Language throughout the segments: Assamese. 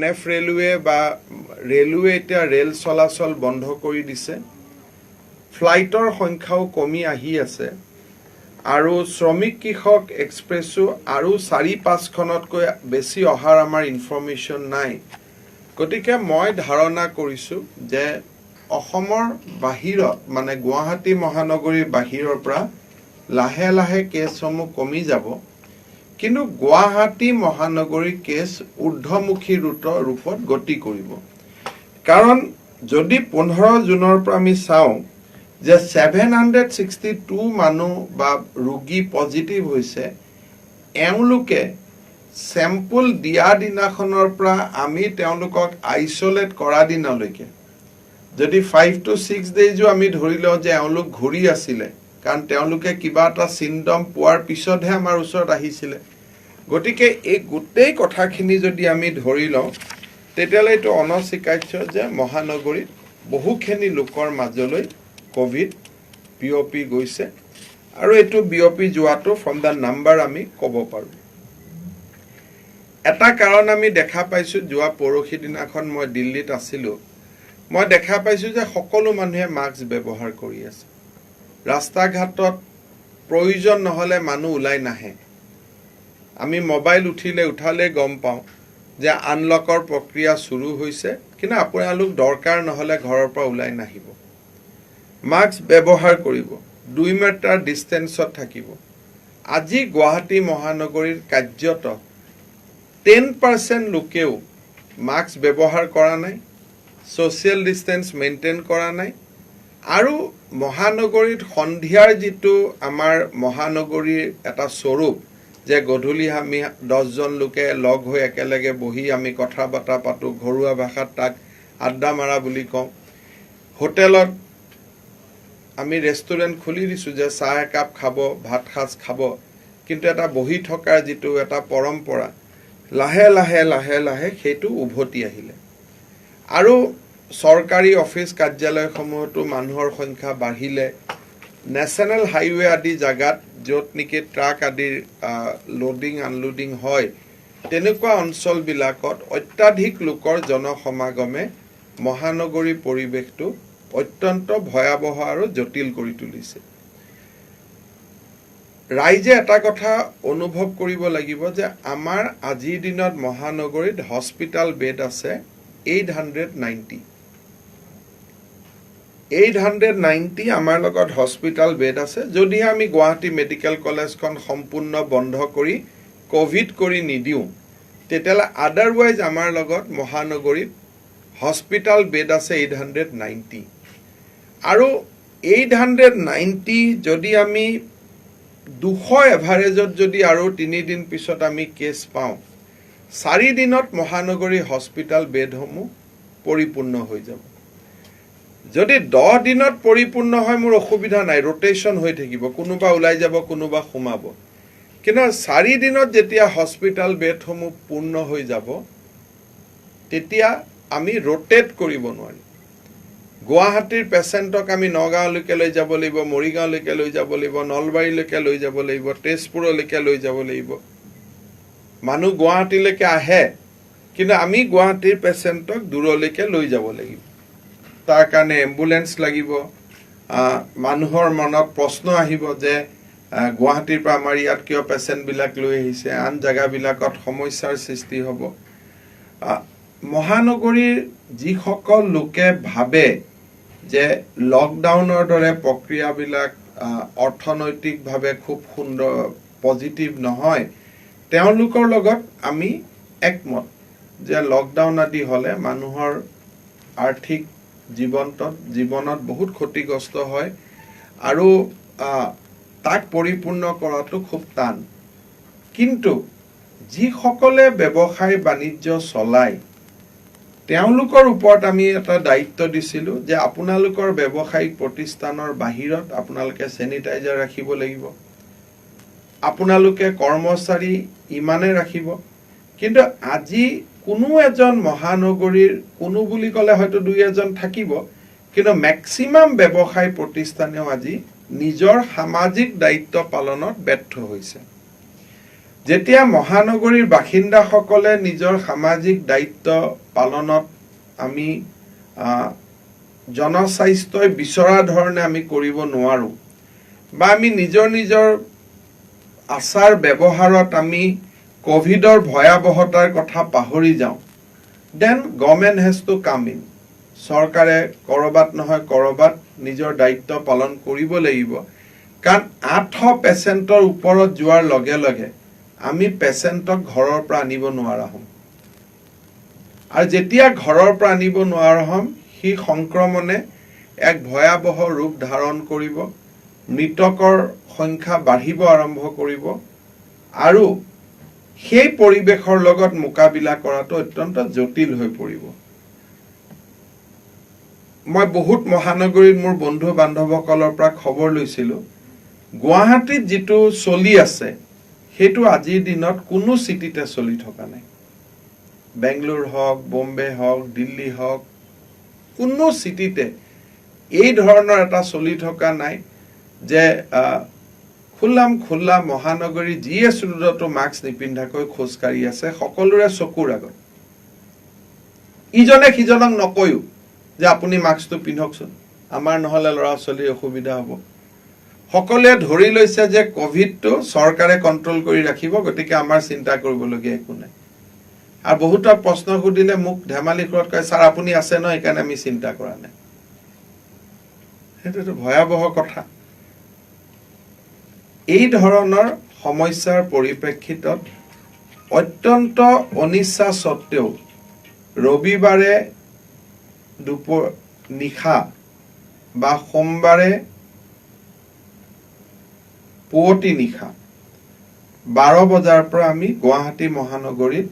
নেফ ৰেলৱে বা ৰেলৱে এতিয়া ৰেল চলাচল বন্ধ কৰি দিছে। ফ্লাইটৰ সংখ্যাও কমি আহি আছে আৰু শ্ৰমিক কৃষক এক্সপ্ৰেছো আৰু ৪-৫খনতকৈ বেছি অহাৰ আমাৰ ইনফৰমেশ্যন নাই। গতিকে মই ধাৰণা কৰিছোঁ যে অসমৰ বাহিৰত মানে গুৱাহাটী মহানগৰীৰ বাহিৰৰ পৰা লাহে লাহে কেছসমূহ কমি যাব, কিন্তু গুৱাহাটী মহানগৰীৰ কেছ ঊৰ্ধ্বমুখী ৰূপত গতি কৰিব। কাৰণ যদি 15 জুনৰ পৰা আমি চাওঁ যে 762 মানুহ বা ৰোগী পজিটিভ হৈছে, এওঁলোকে চেম্পল দিয়া দিনাখনৰ পৰা আমি তেওঁলোকক আইচলেট কৰা দিনলৈকে যদি 5 to 6 ডেইজো আমি ধৰি লওঁ যে এওঁলোক ঘূৰি আছিলে, কাৰণ তেওঁলোকে কিবা এটা চিমটম পোৱাৰ পিছতহে আমাৰ ওচৰত আহিছিলে। গতিকে এই গোটেই কথাখিনি যদি আমি ধৰি লওঁ, তেতিয়াহ'লে এইটো অনস্বীকাৰ্য যে মহানগৰীত বহুখিনি লোকৰ মাজলৈ কোভিড বিয়পি গৈছে আৰু এইটো বিয়পি যোৱাটো ফ্ৰম দ্য নাম্বাৰ আমি ক'ব পাৰোঁ। এটা কাৰণ আমি দেখা পাইছোঁ, যোৱা পৰহি দিনাখন মই দিল্লীত আছিলোঁ, মই দেখা পাইছোঁ যে সকলো মানুহে মাস্ক ব্যৱহাৰ কৰি আছে। ৰাস্তা ঘাটত প্ৰয়োজন নহ'লে মানুহ ওলাই নাহে। আমি মোবাইল উঠালে গম পাওঁ যে আনলকৰ প্ৰক্ৰিয়া শুৰু হৈছে, কিন্তু আপোনালোক দৰকাৰ নহ'লে ঘৰৰ পৰা ওলাই নাহিব। মাস্ক ব্যৱহাৰ কৰিব, 2 মিটাৰ ডিষ্টেঞ্চত থাকিব। আজি গুৱাহাটী মহানগৰীৰ কাৰ্যত 10% লোকেও মাস্ক ব্যৱহাৰ কৰা নাই, ছ'চিয়েল ডিষ্টেঞ্চ মেইনটেইন কৰা নাই আৰু মহানগৰীত সন্ধিয়াৰ যিটো আমাৰ মহানগৰীৰ এটা স্বৰূপ যে গধূলি আমি 10জন লোকে লগ হৈ একেলগে বহি আমি কথা বতৰা পাতোঁ, ঘৰুৱা ভাষাত তাক আড্ডা মাৰা বুলি কওঁ। হোটেলত আমি ৰেষ্টুৰেণ্ট খুলি দিছোঁ যে চাহ একাপ খাব, ভাত সাজ খাব, কিন্তু এটা বহি থকাৰ যিটো এটা পৰম্পৰা লাহে লাহে লাহে লাহে সেইটো উভতি আহিলে। আৰু চৰকাৰী অফিচ কাৰ্যালয়সমূহতো মানুহৰ সংখ্যা বাঢ়িলে। নেশ্যনেল হাইৱে আদি জাগাত য'ত নেকি ট্ৰাক আদিৰ লোডিং আনলোডিং হয়, তেনেকুৱা অঞ্চলবিলাকত অত্যাধিক লোকৰ জনসমাগমে মহানগৰীৰ পৰিৱেশটো অত্যন্ত ভয়াৱহ আৰু জটিল কৰি তুলিছে। ৰাইজে এটা কথা অনুভৱ কৰিব লাগিব যে আমাৰ আজিৰ দিনত মহানগৰীত হস্পিটেল বেড আছে 890। 890 আমাৰ লগত হস্পিটেল বেড আছে। যদিহে আমি গুৱাহাটী মেডিকেল কলেজখন সম্পূৰ্ণ বন্ধ কৰি কোভিড কৰি নিদিওঁ, তেতিয়াহ'লে আদাৰৱাইজ আমাৰ লগত মহানগৰীত হস্পিটেল বেড আছে 890। আৰু 890 যদি আমি 200 এভাৰেজত যদি আৰু 3 দিন পিছত আমি কেছ পাওঁ, 4 দিনত মহানগৰী হস্পিটেল বেডসমূহ পৰিপূৰ্ণ হৈ যাব। যদি 10 দিনত পৰিপূৰ্ণ হয় মোৰ অসুবিধা নাই, ৰোটেশ্যন হৈ থাকিব, কোনোবা ওলাই যাব, কোনোবা সোমাব। কিন্তু 4 দিনত যেতিয়া হস্পিটেল বেডসমূহ পূৰ্ণ হৈ যাব, তেতিয়া আমি ৰোটেট কৰিব নোৱাৰিম। গুৱাহাটীৰ পেচেণ্টক আমি নগাঁৱলৈকে লৈ যাব লাগিব, মৰিগাঁৱলৈকে লৈ যাব লাগিব, নলবাৰীলৈকে লৈ যাব লাগিব, তেজপুৰলৈকে লৈ যাব লাগিব। মানুহ গুৱাহাটীলৈকে আহে, কিন্তু আমি গুৱাহাটীৰ পেচেণ্টক দূৰলৈকে লৈ যাব লাগিব। তাৰ কাৰণে এম্বুলেন্স লাগিব। মানুহৰ মনত প্ৰশ্ন আহিব যে গুৱাহাটীৰ পৰা আমাৰ ইয়াত কিয় পেচেণ্টবিলাক লৈ আহিছে, আন জেগাবিলাকত সমস্যাৰ সৃষ্টি হ'ব। মহানগৰীৰ যিসকল লোকে ভাবে যে লকডাউনৰ দৰে প্ৰক্ৰিয়াবিলাক অৰ্থনৈতিকভাৱে খুব সুন্দৰ পজিটিভ নহয়, তেওঁলোকৰ লগত আমি একমত যে লকডাউন আদি হ'লে মানুহৰ আৰ্থিক জীৱনত বহুত ক্ষতিগ্ৰস্ত হয় আৰু তাক পৰিপূৰ্ণ কৰাটো খুব টান। কিন্তু যিসকলে ব্যৱসায় বাণিজ্য চলায়, তেওঁলোকৰ ওপৰত আমি এটা দায়িত্ব দিছিলোঁ যে আপোনালোকৰ ব্যৱসায়িক প্ৰতিষ্ঠানৰ বাহিৰত আপোনালোকে চেনিটাইজাৰ ৰাখিব লাগিব, আপোনালোকে কৰ্মচাৰী ইমানে ৰাখিব। কিন্তু আজি কোনো এজন মহানগৰীৰ কোনো বুলি ক'লে হয়তো 2-এজন থাকিব, কিন্তু মেক্সিমাম ব্যৱসায় প্ৰতিষ্ঠানেও আজি নিজৰ সামাজিক দায়িত্ব পালনত ব্যৰ্থ হৈছে। যেতিয়া মহানগৰীৰ বাসিন্দাসকলে নিজৰ সামাজিক দায়িত্ব পালনত আমি জনস্বাস্থ্যই বিচৰা ধৰণে আমি কৰিব নোৱাৰো বা আমি নিজৰ আচাৰ ব্যৱহাৰত আমি কোভিডৰ ভয়াৱহতাৰ কথা পাহৰি যাওঁ, then government has to come in. চৰকাৰে কৰবাত নহয় কৰবাত নিজৰ দায়িত্ব পালন কৰিব লাগিব, কাৰণ 800 পেচেণ্টৰ ওপৰত যোৱাৰ লগে লগে আমি পেচেণ্টক ঘৰৰ পৰা আনিব নোৱাৰা হ'ম, আৰু যেতিয়া ঘৰৰ পৰা আনিব নোৱাৰা হ'ম সি সংক্ৰমণে এক ভয়াৱহ ৰূপ ধাৰণ কৰিব, মৃতকৰ সংখ্যা বাঢ়িব আৰম্ভ কৰিব, আৰু সেই পৰিৱেশৰ লগত মোকাবিলা কৰাটো অত্যন্ত জটিল হৈ পৰিব। মই বহুত মহানগৰীত মোৰ বন্ধু বান্ধৱসকলৰ পৰা খবৰ লৈছিলোঁ, গুৱাহাটীত যিটো চলি আছে সেইটো আজিৰ দিনত কোনো চিটিতে চলি থকা নাই। বেংগলোৰ হওক, বম্বে হওক, দিল্লী হওক, কোনো চিটিতে এই ধৰণৰ এটা চলি থকা নাই যে খোলা মহানগৰী GS ৰোডতো মাস্ক নিপিন্ধাকৈ খোজকাঢ়ি আছে সকলোৰে চকুৰ আগত, ইজনে সিজনক নকয়ো যে আপুনি মাস্কটো পিন্ধকচোন, আমাৰ নহলে ল'ৰা ছোৱালীৰ অসুবিধা হ'ব। সকলোৱে ধৰি লৈছে যে কোভিডটো চৰকাৰে কণ্ট্ৰোল কৰি ৰাখিব, গতিকে আমাৰ চিন্তা কৰিবলগীয়া একো নাই। আৰু বহুতো প্ৰশ্ন সুধিলে মোক ধেমালি ঘৰত কয়, ছাৰ আপুনি আছে ন, সেইকাৰণে আমি চিন্তা কৰা নাই। সেইটোতো ভয়াৱহ কথা। এই ধৰণৰ সমস্যাৰ পৰিপ্ৰেক্ষিতত অত্যন্ত অনিচ্ছা সত্ত্বেও ৰবিবাৰে নিশা বা সোমবাৰে পুৱতি নিশা 12 বজাৰ পৰা আমি গুৱাহাটী মহানগৰীত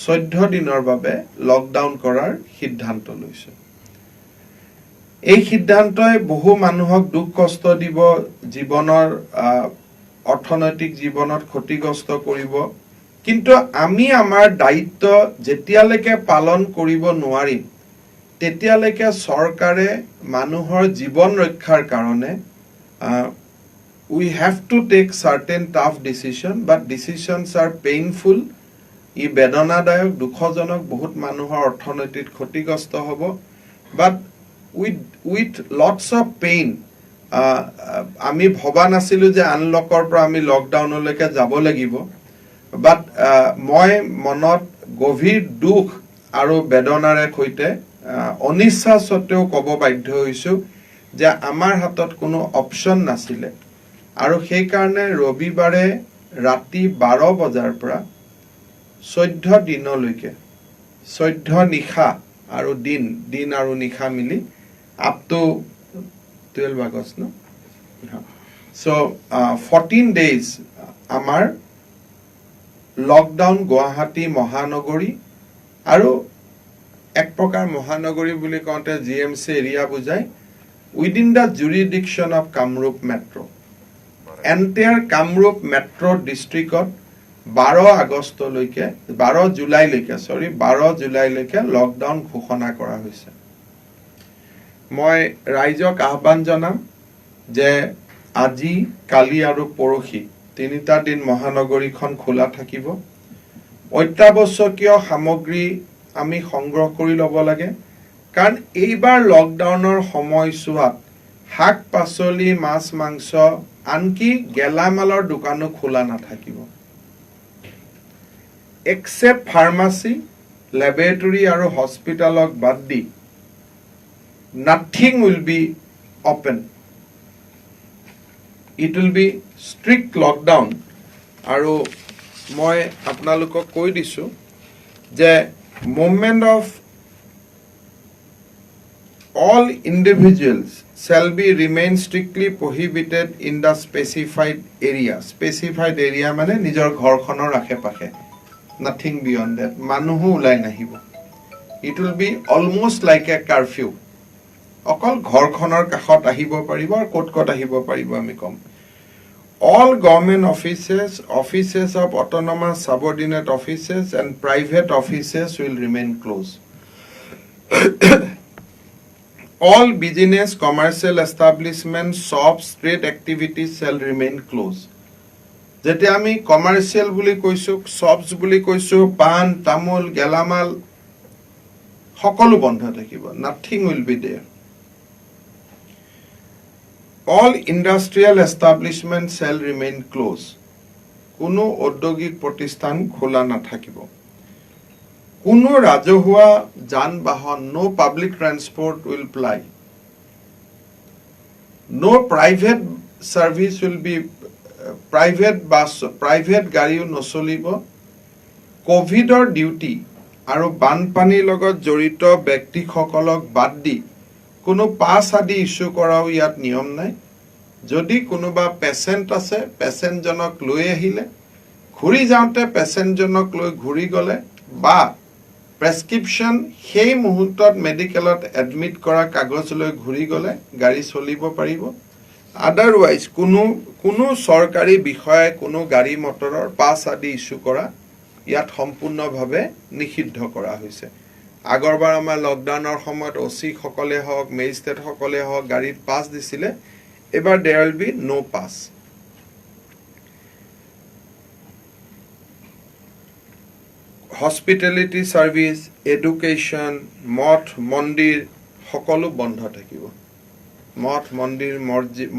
14 দিনৰ বাবে লকডাউন কৰাৰ সিদ্ধান্ত লৈছো। এই সিদ্ধান্তই বহু মানুহক দুখ কষ্ট দিব, জীৱনৰ অৰ্থনৈতিক জীৱনত ক্ষতিগ্ৰস্ত কৰিব, কিন্তু আমি আমাৰ দায়িত্ব যেতিয়ালৈকে পালন কৰিব নোৱাৰিম তেতিয়ালৈকে চৰকাৰে মানুহৰ জীৱন ৰক্ষাৰ কাৰণে we have to take certain tough decision, but decisions are painful. ই বেদনাদায়ক, দুখজনক, বহুত মানুহৰ অৰ্থনৈতিক ক্ষতিগ্ৰস্ত হ'ব, but with lots of pain. আমি ভবা নাছিলো যে আনলকৰ পৰা আমি লকডাউনলৈকে যাব লাগিব, বাট মই মনত গভীৰ দুখ আৰু বেদনাৰে সৈতে অনিচ্ছা সত্ত্বেও ক'ব বাধ্য হৈছো যে আমাৰ হাতত কোনো অপচন নাছিলে, আৰু সেই কাৰণে ৰবিবাৰে ৰাতি 12 বজাৰ পৰা 14 দিনলৈকে 14 নিশা আৰু দিন আৰু নিশা মিলি আপ টু 12 আগষ্ট ন, so 14 days আমাৰ লকডাউন গুৱাহাটী মহানগৰী, আৰু এক প্ৰকাৰ মহানগৰী বুলি কওঁতে GMC এৰিয়া বুজায়, within the jurisdiction of Kamrup Metro'. Entire Kamrup Metro' ডিষ্ট্ৰিক্টত 12 জুলাইলৈকে লকডাউন ঘোষণা কৰা হৈছে। মই ৰাইজক আহ্বান জনাম যে আজি, কালি আৰু পৰহি 3টা দিন মহানগৰীখন খোলা থাকিব। অত্যাৱশ্যকীয় সামগ্ৰী আমি সংগ্ৰহ কৰি ল'ব লাগে, কাৰণ এইবাৰ লকডাউনৰ সময়ছোৱাত শাক পাচলি, মাছ মাংস, আনকি গেলামালৰ দোকানো খোলা নাথাকিব। এক্সেপ্ট ফাৰ্মাচী, লেবৰেটৰী আৰু হস্পিটেলক বাদ দি nothing will be open. It will be strict lockdown. আৰু মই আপোনালোকক কৈ দিছো যে movement of all individuals shall be remain strictly prohibited in the specified area. Specified area মানে নিজৰ ঘৰখনৰ আশে-পাশে, nothing beyond that. মানুহো ওলাই নাহিব। It will be almost like a curfew. অকল ঘৰখনৰ কাষত আহিব পাৰিব আৰু ক'ত আহিব পাৰিব আমি কম। All government offices of autonomous subordinate offices and private offices will remain closed. All business, commercial establishments, shops, trade activities shall remain closed. যেতিয়া আমি কমাৰ্চিয়েল বুলি কৈছো, শ্বপছ বুলি কৈছো, পান, তামোল, গেলামাল সকলো বন্ধ থাকিব. Nothing will be there. All industrial establishments shall remain closed. কোনো ঔদ্যোগিক প্ৰতিষ্ঠান খোলা নাথাকিব. কোনো ৰাজহুৱা যান-বাহন, no public transport will ply. No private service will be private গাড়ীও নচলিব. কোভিডৰ ডিউটি আৰু বানপানীৰ লগত জড়িত ব্যক্তিসকলক বাদ দি কোনো পাছ আদি ইস্যু কৰাও ইয়াত নিয়ম নাই. যদি কোনোবা পেচেণ্ট আছে, পেচেণ্টজনক লৈ আহিলে, ঘূৰি যাওঁতে পেচেণ্টজনক লৈ ঘূৰি গ'লে বা প্ৰেছক্ৰিপশ্যন সেই মুহূৰ্তত মেডিকেলত এডমিট কৰা কাগজ লৈ ঘূৰি গ'লে গাড়ী চলিব পাৰিব. আদাৰৱাইজ কোনো চৰকাৰী বিষয়াই কোনো গাড়ী মটৰৰ পাছ আদি ইস্যু কৰা ইয়াত সম্পূৰ্ণভাৱে নিষিদ্ধ কৰা হৈছে. আগৰবাৰ আমাৰ লকডাউনৰ সময়ত OC-সকলে হওক, মেজিষ্ট্ৰেটসকলে হওক গাড়ীত পাছ দিছিলে. এবাৰ there will be no pass. Hospitality service, education, মঠ মন্দিৰ সকলো বন্ধ থাকিব. মঠ মন্দিৰ,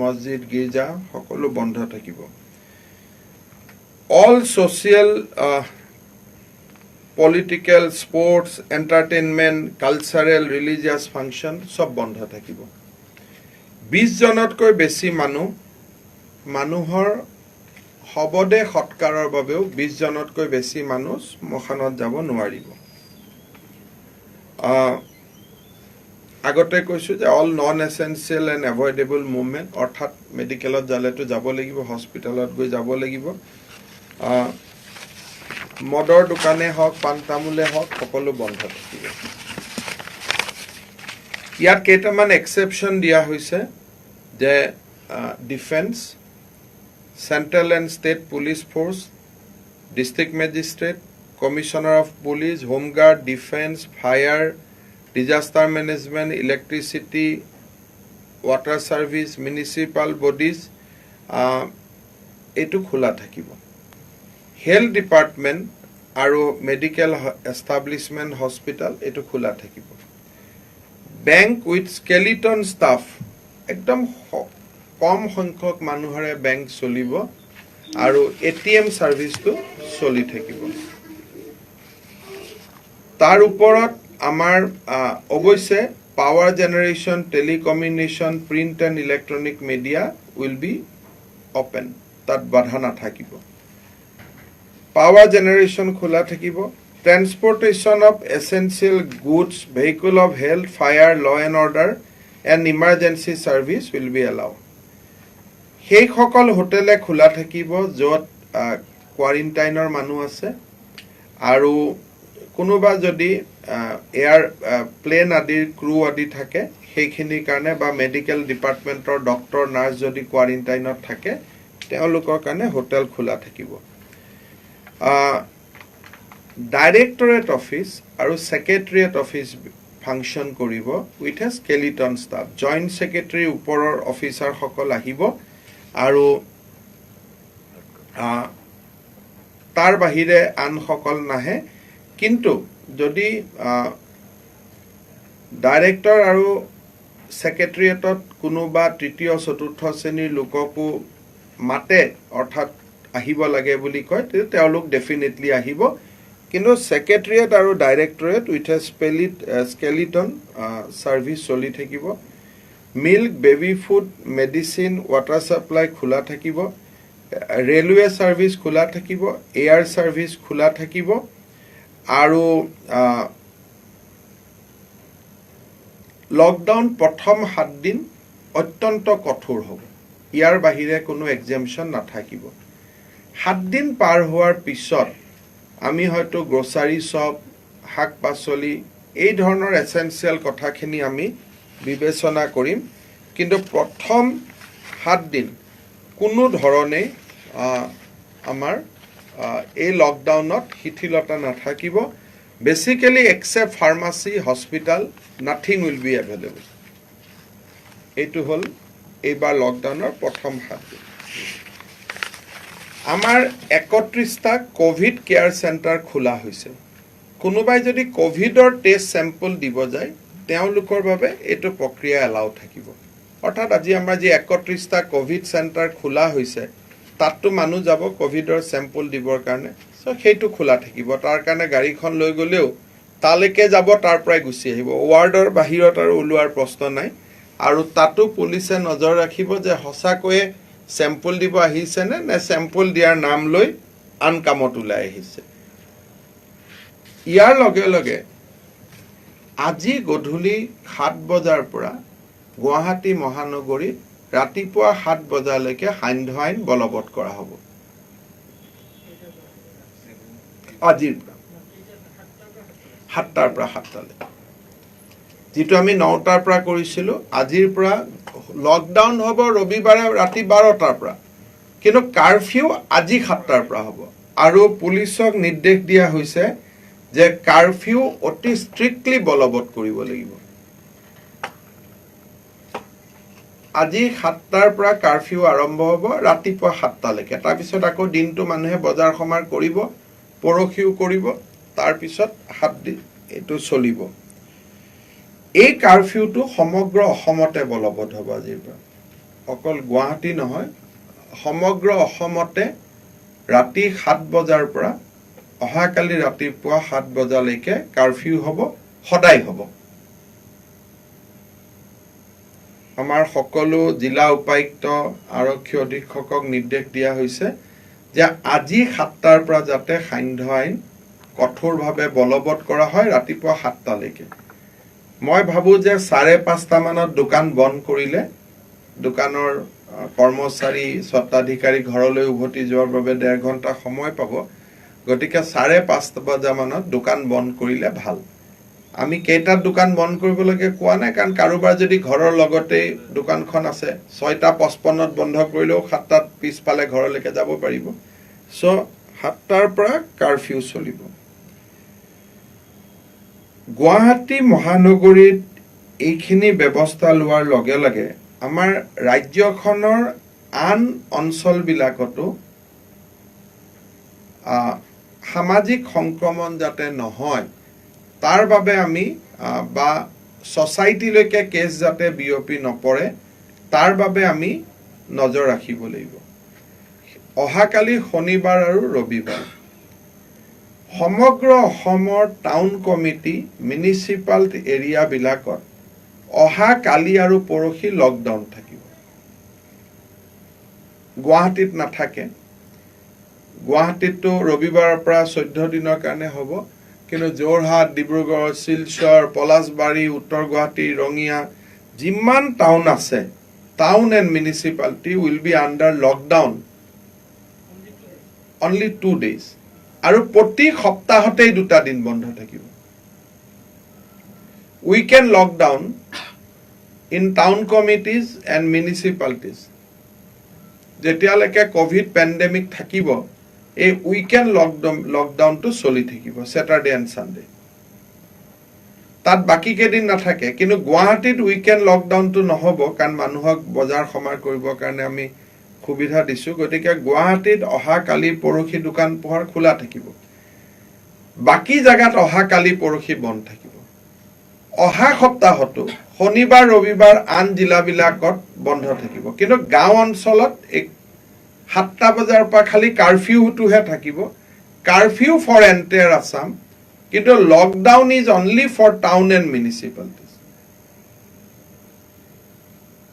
মছজিদ, গীৰ্জা সকলো বন্ধ থাকিব. All social, political, sports, entertainment, cultural, religious function সব বন্ধ থাকিব. 20 জনতকৈ বেছি মানুহৰ শৱদেহ সৎকাৰৰ বাবেও 20 জনতকৈ বেছি মানুহ শ্মশানত যাব নোৱাৰিব. আগতে কৈছো যে অল নন এসেনচিয়েল এণ্ড এভয়েডেবল মুভমেণ্ট, অৰ্থাৎ মেডিকেলত যালেতো যাব লাগিব, হস্পিটেলত গৈ যাব লাগিব. মদৰ দোকানে হওক, পাণ তামোলে হওক সকলো বন্ধ থাকিব. ইয়াত কেইটামান এক্সেপশ্যন দিয়া হৈছে যে defence, central and state police force, district magistrate, commissioner of police, home guard, defence, fire, disaster management, electricity, water service, municipal bodies এইটো খোলা থাকিব. হেল্থ ডিপাৰ্টমেণ্ট আৰু মেডিকেল এষ্টাব্লিছমেণ্ট, হস্পিটেল এইটো খোলা থাকিব. বেংক উইথ স্কেলিটন ষ্টাফ, একদম কম সংখ্যক মানুহৰে বেংক চলিব আৰু ATM ছাৰ্ভিচটো চলি থাকিব. তাৰ ওপৰত আমাৰ অৱশ্যে power generation, telecommunication, print and electronic media will be open, তাত বাধা নাথাকিব. পাৱাৰ জেনেৰেশ্যন খোলা থাকিব. Transportation of essential goods, vehicle of health, fire, law and order and emergency service will be allow. সেইসকল হোটেলে খোলা থাকিব য'ত কোৱাৰেণ্টাইনৰ মানুহ আছে আৰু কোনোবা যদি এয়াৰ প্লেন আদিৰ ক্ৰু আদি থাকে সেইখিনিৰ কাৰণে, বা মেডিকেল ডিপাৰ্টমেণ্টৰ ডক্টৰ, নাৰ্ছ যদি কোৱাৰেণ্টাইনত থাকে তেওঁলোকৰ কাৰণে হোটেল খোলা থাকিব. ডাইৰেক্টৰেট অফিচ আৰু ছেক্ৰেটেৰিয়েট অফিচ ফাংচন কৰিব with a skeleton staff. Joint ছেক্ৰেটেৰীৰ ওপৰৰ অফিচাৰসকল আহিব আৰু তাৰ বাহিৰে আনসকল নাহে. কিন্তু যদি ডাইৰেক্টৰ আৰু ছেক্ৰেটেৰিয়েটত কোনোবা তৃতীয় চতুৰ্থ শ্ৰেণীৰ লোককো মাতে, অৰ্থাৎ আহিব লাগে বুলি কয়, তেতিয়া তেওঁলোক ডেফিনেটলি আহিব. কিন্তু ছেক্ৰেটেৰিয়েট আৰু directorate with a skeleton service চলি থাকিব. Milk, baby food, medicine, water supply খোলা থাকিব. ৰেলৱে ছাৰ্ভিচ খোলা থাকিব. এয়াৰ ছাৰ্ভিচ খোলা থাকিব. আৰু লকডাউন প্ৰথম 7 দিন অত্যন্ত কঠোৰ হ'ব. ইয়াৰ বাহিৰে কোনো এক্সেম্পশ্যন নাথাকিব. 7 দিন পাৰ হোৱাৰ পিছত আমি হয়তো গ্ৰচাৰী শ্বপ, শাক পাচলি এই ধৰণৰ এসেনচিয়েল কথাখিনি আমি বিবেচনা কৰিম. কিন্তু প্ৰথম 7 দিন কোনো ধৰণে আমাৰ এই লকডাউনত শিথিলতা নাথাকিব. Basically except pharmacy, hospital, nothing will B available. এইটো হ'ল এইবাৰ লকডাউনৰ প্ৰথম 7 দিন. আমাৰ 31টা কোভিড কেয়াৰ চেণ্টাৰ খোলা হৈছে কোনোবাই যদি কোভিডৰ টেষ্ট চেম্পল দিব যায় তেওঁলোকৰ বাবে এইটো প্ৰক্ৰিয়া এলাউ থাকিব অৰ্থাৎ আজি আমাৰ যি 31টা কোভিড চেণ্টাৰ খোলা হৈছে তাতটো মানুহ যাব কোভিডৰ চেম্পল দিবৰ কাৰণে সো সেইটো খোলা থাকিব তাৰ কাৰণে গাড়ীখন লৈ গলেও তালৈকে যাব তাৰ পৰাই গুচি আহিব ৱাৰ্ডৰ বাহিৰত আৰু ওলোৱাৰ প্ৰশ্ন নাই আৰু তাতো পুলিচে নজৰ ৰাখিব যে হসাকয়ে চেম্পল দিব আহিছে নে চেম্পল দিয়াৰ নাম লৈ আন কামত ওলাই আহিছে ইয়াৰ লগে লগে আজি গধূলি 7 বজাৰ পৰা গুৱাহাটী মহানগৰীত ৰাতিপুৱা 7 বজালৈকে সান্ধ্য আইন বলবৎ কৰা হ'ব আজিৰ পৰা 7টাৰ পৰা 7টালৈ যেটো আমি 9টাৰ পৰা কৰিছিলো আজিৰ পৰা লকডাউন হ'ব ৰবিবাৰে ৰাতি 12টাৰ পৰা কিন্তু কাৰফিউ আজি 7টাৰ পৰা হ'ব আৰু পুলিচক নিৰ্দেশ দিয়া হৈছে যে কাৰফিউ অতি ষ্ট্ৰিক্টলি বলবৎ কৰিব লাগিব আজি 7টাৰ পৰা কাৰফিউ আৰম্ভ হ'ব ৰাতিপুৱা 7টালৈকে তাৰ পিছত আকৌ দিনটো মানুহে বজাৰ সমাৰ কৰিব পৰখিও কৰিব তাৰ পিছত 7 দিন এটো চলিব এই কাৰফিউটো সমগ্ৰ অসমতে বলবৎ হ'ব আজিৰ পৰা অকল গুৱাহাটী নহয় সমগ্ৰ অসমতে ৰাতি 7 বজাৰ পৰা অহাকালি ৰাতিপুৱা 7 বজালৈকে কাৰফিউ হ'ব সদায় হ'ব আমাৰ সকলো জিলা উপায়ুক্ত আৰক্ষী অধীক্ষকক নিৰ্দেশ দিয়া হৈছে যে আজি 7টাৰ পৰা যাতে সান্ধ্য আইন কঠোৰভাৱে বলবৎ কৰা হয় ৰাতিপুৱা 7টালৈকে মই ভাবো যে 5:30 মানত দোকান বন্ধ কৰিলে দোকানৰ কৰ্মচাৰী স্বত্বাধিকাৰী ঘৰলৈ উভতি যোৱাৰ বাবে 1.5 ঘণ্টা সময় পাব গতিকে 5:30 বজা মানত দোকান বন্ধ কৰিলে ভাল আমি কেইটা দোকান বন্ধ কৰিব লাগে কোৱা নাই কাৰণ কাৰোবাৰ যদি ঘৰৰ লগতে দোকানখন আছে 6:55ত বন্ধ কৰিলেও 7টাত পিছফালে ঘৰলৈকে যাব পাৰিব সো 7টাৰ পৰা কাৰফিউ চলিব গুৱাহাটী মহানগৰীত এইখিনি ব্যৱস্থা লোৱাৰ লগে লগে আমাৰ ৰাজ্যখনৰ আন অঞ্চলবিলাকতো সামাজিক সংক্ৰমণ যাতে নহয় তাৰ বাবে আমি বা সোসাইটিলৈকে কেছ যাতে বিয়পি নপৰে তাৰ বাবে আমি নজৰ ৰাখিব লাগিব অহাকালি শনিবাৰ আৰু ৰবিবাৰ সমগ্ৰ অসমৰ টাউন কমিটি মিউনিসিপাল এৰিয়া বিলাকত অহা কালি আৰু পৰখি লকডাউন থাকিব গুৱাহাটীত নাথাকে গুৱাহাটীতো ৰবিবাৰৰ পৰা 14 দিনৰ কাৰণে হ'ব কিন্তু জোৰহাট ডিব্ৰুগড় শিলচৰ পলাশবাৰী উত্তৰ গুৱাহাটী ৰঙিয়া যিমান টাউন আছে town and municipality will be under lockdown only 2 days আৰু প্ৰতি সপ্তাহতেই 2টা দিন বন্ধ থাকিব weekend lockdown in town committees and municipalities যেতিয়ালৈকে কোভিড পেন্ডেমিক থাকিব এই উইকেন্ড লকডাউন তো চলি থাকিব স্যাটাৰডে এন্ড সানডে তাত বাকি কেদিন নাথাকে কিন্তু গুৱাহাটীত উইকেন্ড লকডাউন তো নহব কাৰণ মানুহক বজাৰ সমাৰ কৰিবৰ কাৰণে আমি সুবিধা দিছো গতিকে গুৱাহাটীত অহা কালি পৰখি দোকান পোহাৰ খোলা থাকিব বাকি জায়গাত অহা কালি পৰখি বন্ধ থাকিব অহা সপ্তাহতো শনিবাৰ ৰবিবাৰ আন জিলাবিলাকত বন্ধ থাকিব কিন্তু গাঁও অঞ্চলত 7টা বজাৰ পৰা খালি কাৰফিউটোহে থাকিব কাৰফিউ ফৰ এন্টায়াৰ আসাম কিন্তু lockdown is only for town and municipalities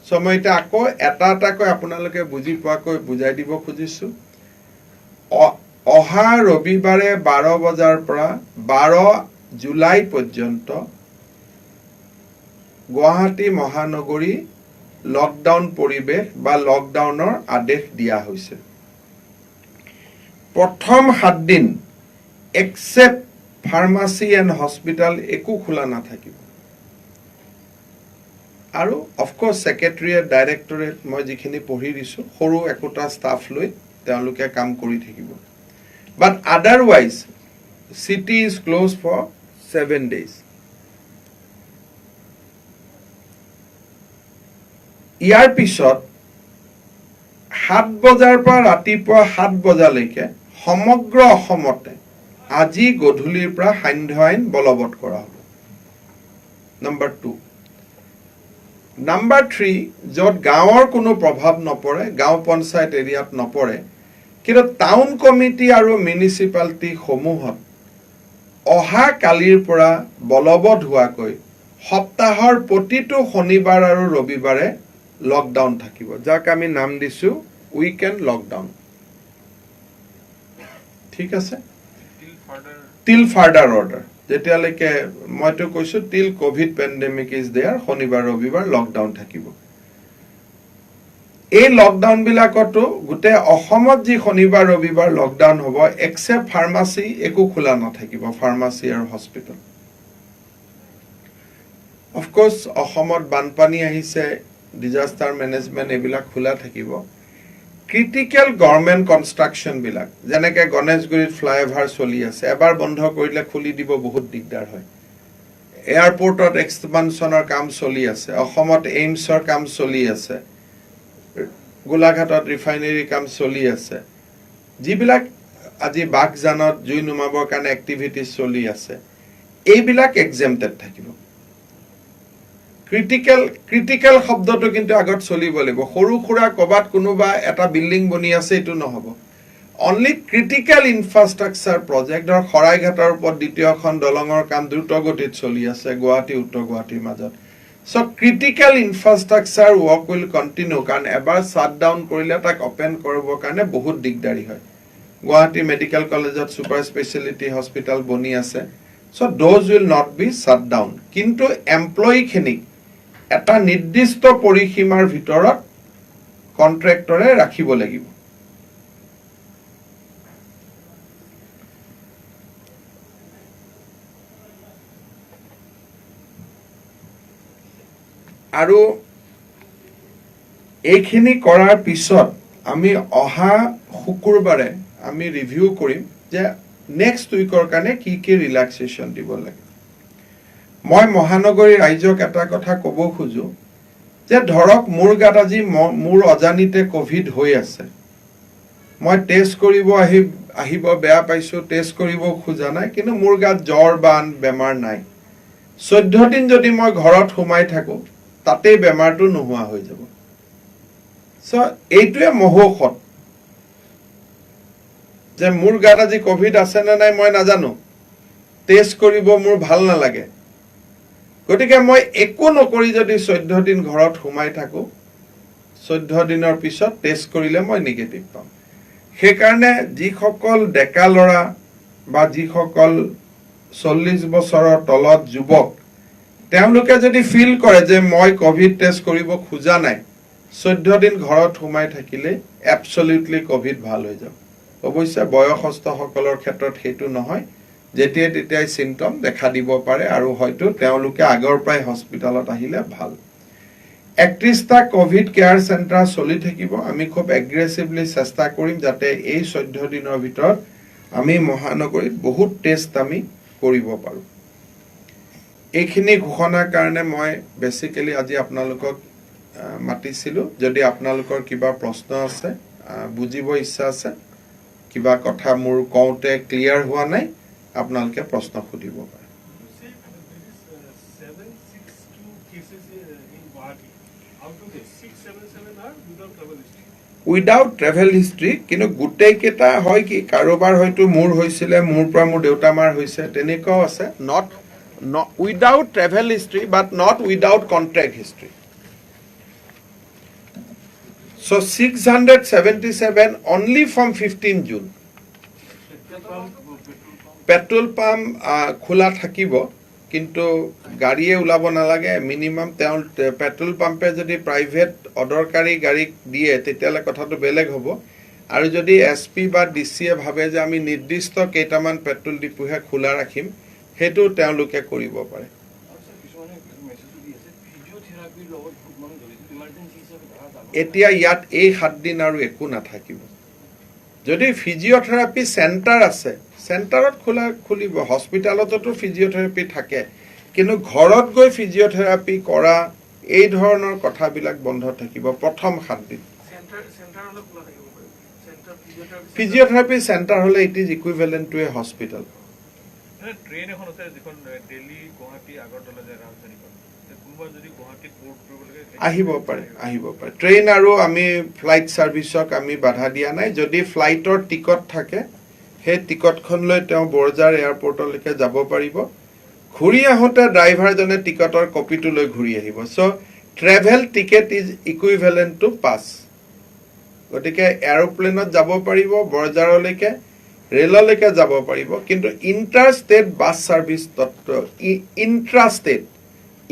সময়তে আকৌ এটাকৈ আপোনালোকে বুজি পোৱাকৈ বুজাই দিব খুজিছো অহা ৰবিবাৰে 12 বজাৰ পৰা 12 জুলাই পৰ্যন্ত গুৱাহাটী মহানগৰী লকডাউন পৰিবেশ বা লকডাউনৰ আদেশ দিয়া হৈছে প্ৰথম 7 দিন এক্সেপ্ট ফাৰ্মাসি এণ্ড হস্পিটাল একো খোলা নাথাকিব আৰু অফ কোৰ্স সেক্ৰেটাৰিয়েট ডাইৰেক্টৰেট মই যিখিনি পঢ়ি দিছো সৰু একোটা ষ্টাফ লৈ তেওঁলোকে কাম কৰি থাকিব but otherwise city is closed for 7 days ইয়াৰ পিছত 7 বজাৰ পৰা ৰাতিপুৱা 7 বজালৈকে সমগ্ৰ অসমতে আজি গধূলিৰ পৰা সান্ধ্য আইন বলবৎ কৰা হ'ব। নম্বৰ 2 নম্বৰ 3 য'ত গাঁৱৰ কোনো প্ৰভাৱ নপৰে, গাঁও পঞ্চায়ত এৰিয়াত নপৰে, কিন্তু টাউন কমিটি আৰু মিউনিচিপালিটি সমূহত অহা কালিৰ পৰা বলবৎ হোৱাকৈ সপ্তাহৰ প্ৰতিটো শনিবাৰ আৰু ৰবিবাৰে লকডাউন থাকিব, যাক আমি নাম দিছো উইকেণ্ড লকডাউন। ঠিক আছে, টিল ফাৰ্ডাৰ অৰ্ডাৰ, যেতিয়ালৈকে মইতো কৈছো টিল কোভিড পেণ্ডেমিক ইজ দেয়াৰ, শনিবাৰ ৰবিবাৰ লকডাউন থাকিব। এই লকডাউন বিলাকতো গোটেই অসমত যি শনিবাৰ ৰবিবাৰ লকডাউন হ'ব, এক্সেপ্ট ফাৰ্মাচী একো খোলা নাথাকিব, ফাৰ্মাচী আৰু হস্পিটেল। অফকোৰ্স অসমত বানপানী আহিছে, ডিজাস্টাৰ মেনেজমেণ্ট এইবিলাক খোলা থাকিব। ক্ৰিটিকেল গভৰ্ণমেণ্ট কনষ্ট্ৰাকশ্যন বিলাক, যেনেকে গণেশগুৰিত ফ্লাইঅভাৰ চলি আছে, এবাৰ বন্ধ কৰিলে খুলি দিব বহুত দিগদাৰ হয়। এয়াৰপোৰ্টত এক্সপানশ্যনৰ কাম চলি আছে, অসমত এইমছৰ কাম চলি আছে, গোলাঘাটত ৰিফাইনেৰী কাম চলি আছে, যিবিলাক আজি বাঘজানত জুই নুমাবৰ কাৰণে এক্টিভিটিজ চলি আছে, এইবিলাক এক্সেম্পটেড থাকিব। ক্ৰিটিকেল শব্দটো কিন্তু আগত চলিব লাগিব। সৰু সুৰা ক'বাত কোনোবা এটা বিল্ডিং বনি আছে এইটো নহ'ব। অনলি ক্ৰিটিকেল ইনফ্ৰাষ্ট্ৰাকচাৰ প্ৰজেক্ট, ধৰ শৰাইঘাটৰ ওপৰত দ্বিতীয়খন দলঙৰ কাম দ্ৰুত গতিত চলি আছে গুৱাহাটী উত্তৰ গুৱাহাটীৰ মাজত। So' critical infrastructure work will continue, কাৰণ এবাৰ শ্বাট ডাউন কৰিলে তাক অপেন কৰিবৰ কাৰণে বহুত দিগদাৰী হয়। গুৱাহাটী মেডিকেল কলেজত ছুপাৰ স্পেচিয়েলিটি হস্পিটেল বনি আছে, so' those will not be shut down. কিন্তু এমপ্লয়ীখিনিক এটা নিৰ্দিষ্ট পৰিসীমাৰ ভিতৰত কণ্ট্ৰেক্টৰে ৰাখিব লাগিব। আৰু এইখিনি কৰাৰ পিছত আমি অহা শুকুৰবাৰে আমি ৰিভিউ কৰিম যে নেক্সট উইকৰ কাৰণে কি কি ৰিলেক্সেশ্যন দিব লাগে। মই মহানগৰী ৰাইজক এটা কথা ক'ব খোজো যে ধৰক মোৰ গাত আজি মোৰ অজানিতে কোভিড হৈ আছে, মই টেষ্ট কৰিব আহিব বেয়া পাইছো, টেষ্ট কৰিব খোজা নাই, কিন্তু মোৰ গাত জ্বৰ বা বেমাৰ নাই। 14 দিন যদি মই ঘৰত সোমাই থাকো, তাতেই বেমাৰটো নোহোৱা হৈ যাব। চ' এইটোৱে মহৌষধ যে মোৰ গাত আজি কোভিড আছে নে নাই মই নাজানো, টেষ্ট কৰিব মোৰ ভাল নালাগে, গতিকে মই একো নকৰি যদি 14 দিন ঘৰত সোমাই থাকো, 14 দিনৰ পিছত টেষ্ট কৰিলে মই নিগেটিভ পাম। সেইকাৰণে যিসকল ডেকা ল'ৰা বা যিসকল 40 বছৰৰ তলত যুৱক, তেওঁলোকে যদি ফিল কৰে যে মই কোভিড টেষ্ট কৰিব খোজা নাই, 14 দিন ঘৰত সোমাই থাকিলে এবছলিউটলি কোভিড ভাল হৈ যাব। অৱশ্যে বয়সস্থসকলৰ ক্ষেত্ৰত সেইটো নহয়, যেতিয়াই তেতিয়াই চিমটম দেখা দিব পাৰে আৰু হয়তো তেওঁলোকে আগৰ পৰাই হস্পিটেলত আহিলে ভাল। 31টা কোভিড কেয়াৰ চেণ্টাৰ চলি থাকিব। আমি খুব এগ্ৰেছিভলি চেষ্টা কৰিম যাতে এই 14 দিনৰ ভিতৰত আমি মহানগৰীত বহুত টেষ্ট আমি কৰিব পাৰোঁ। এইখিনি ঘোষণাৰ কাৰণে মই বেচিকেলি আজি আপোনালোকক মাতিছিলোঁ। যদি আপোনালোকৰ কিবা প্ৰশ্ন আছে, বুজিব ইচ্ছা আছে, কিবা কথা মোৰ কওঁতে ক্লিয়াৰ হোৱা নাই, আপোনালোকে প্ৰশ্ন সুধিব পাৰে। উইদাউট ট্ৰেভেল হিষ্ট্ৰী, কিন্তু গোটেইকেইটা হয় কি, কাৰোবাৰ হয়তো মোৰ হৈছিলে, মোৰ পৰা মোৰ দেউতা মাৰ হৈছে, তেনেকুৱাও আছে। Not without travel history but not without contract history. So 677 only from 15 June. Petrol pump খোলা থাকিব, কিন্তু গাড়ীয়ে ওলাব নালাগে। মিনিমাম তেওঁ পেট্ৰল পাম্পে যদি প্ৰাইভেট অদৰকাৰী গাড়ীক দিয়ে তেতিয়াহ'লে কথাটো বেলেগ হ'ব। আৰু যদি SP বা DCয়ে ভাবে যে আমি নিৰ্দিষ্ট কেইটামান পেট্ৰল ডিপুহে খোলা ৰাখিম, সেইটো তেওঁলোকে কৰিব পাৰে। এতিয়া ইয়াত এই 7 দিন আৰু একো নাথাকিব। যদি ফিজিঅ'থেৰাপি চেণ্টাৰ আছে, চেণ্টাৰত খুলিব। হস্পিটেলতো ফিজিঅ'থেৰাপি থাকে, কিন্তু ঘৰত গৈ ফিজিঅ'থেৰাপি কৰা এই ধৰণৰ কথাবিলাক বন্ধ থাকিব প্ৰথম 7 দিন। ফিজিঅথেৰাপি চেণ্টাৰ হ'লে it is equivalent to a hospital. Train এখন আছে যিখন দিল্লী গুৱাহাটী আগৰতলা যায় ৰাজধানীখন, কোনোবা যদি গুৱাহাটীত বোৰ্ড কৰিবলৈ আহিব পাৰে। ট্ৰেইন আৰু আমি ফ্লাইট ছাৰ্ভিচক আমি বাধা দিয়া নাই। যদি ফ্লাইটৰ টিকট থাকে সেই টিকটখন লৈ তেওঁ বৰঝাৰ এয়াৰপৰ্টলৈকে যাব পাৰিব। ঘূৰি আহোঁতে ড্ৰাইভাৰজনে টিকটৰ কপিটো লৈ ঘূৰি আহিব। So' travel ticket is equivalent to pass. গতিকে এৰোপ্লেনত যাব পাৰিব বৰঝাৰলৈকে, ৰেললৈকে যাব পাৰিব, কিন্তু inter state bus service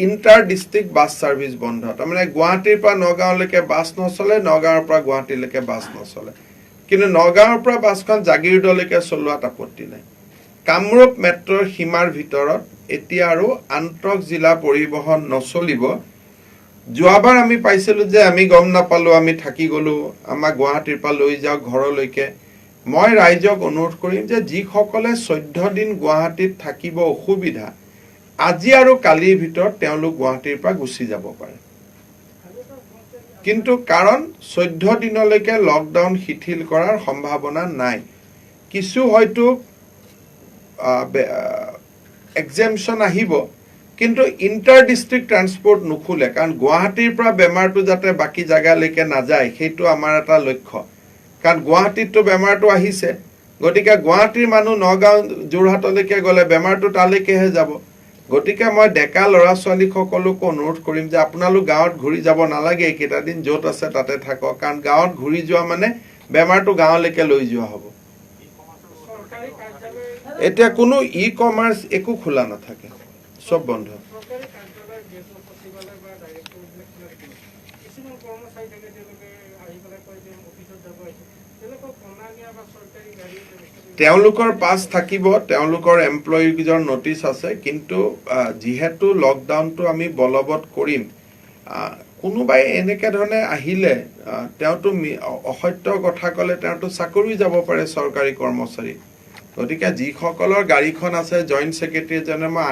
inter district bus service বন্ধ। তাৰমানে গুৱাহাটীৰ পৰা নগাঁৱলৈকে বাছ নচলে, নগাঁৱৰ পৰা গুৱাহাটীলৈকে বাছ নচলে, কিন্তু নগাঁৱৰ পৰা বাছখন জাগিৰোডলৈকে চলোৱাত আপত্তি নাই। কামৰূপ মেট্ৰ'ৰ সীমাৰ ভিতৰত এতিয়া আৰু আন্তঃ জিলা পৰিবহণ নচলিব। যোৱাবাৰ আমি পাইছিলোঁ যে আমি গম নাপালোঁ, আমি থাকি গ'লোঁ, আমাক গুৱাহাটীৰ পৰা লৈ যাওক ঘৰলৈকে। মই ৰাইজক অনুৰোধ কৰিম যে যিসকলে 14 দিন গুৱাহাটীত থাকিব অসুবিধা, আজি আৰু কালিৰ ভিতৰত তেওঁলোক গুৱাহাটীৰ পৰা গুচি যাব পাৰে। কিন্তু কাৰণ 14 দিনলৈকে লকডাউন শিথিল কৰাৰ সম্ভাৱনা নাই। কিছু হয়তো এক্সেমশ্যন আহিব, কিন্তু ইণ্টাৰ ডিষ্ট্ৰিক্ট ট্ৰান্সপৰ্ট নুখুলে, কাৰণ গুৱাহাটীৰ পৰা বেমাৰটো যাতে বাকী জেগালৈকে নাযায় সেইটো আমাৰ এটা লক্ষ্য। কাৰণ গুৱাহাটীততো বেমাৰটো আহিছে, গতিকে গুৱাহাটীৰ মানুহ নগাঁও যোৰহাটলৈকে গ'লে বেমাৰটো তালৈকেহে যাব। গতিকে মই ডেকা ল'ৰা ছোৱালীসকলকো অনুৰোধ কৰিম যে আপোনালোক গাঁৱত ঘূৰি যাব নালাগে, এইকেইটা দিন য'ত আছে তাতে থাকক, কাৰণ গাঁৱত ঘূৰি যোৱা মানে বেমাৰটো গাঁৱলৈকে লৈ যোৱা হ'ব। এতিয়া কোনো ই কমাৰ্চ একো খোলা নাথাকে, চব বন্ধ। তেওঁলোকৰ পাছ থাকিব, তেওঁলোকৰ এমপ্লয়িজৰ নটিচ আছে, কিন্তু যিহেতু লকডাউনটো আমি বলবৎ কৰিম, কোনোবাই এনেকে ধৰণে আহিলে তেওঁতো অসত্য কথা ক'লে তেওঁতো চাকৰি যাব পাৰে চৰকাৰী কৰ্মচাৰী। গতিকে যিসকলৰ গাড়ীখন আছে জইণ্ট ছেক্ৰেটাৰী এজনে মই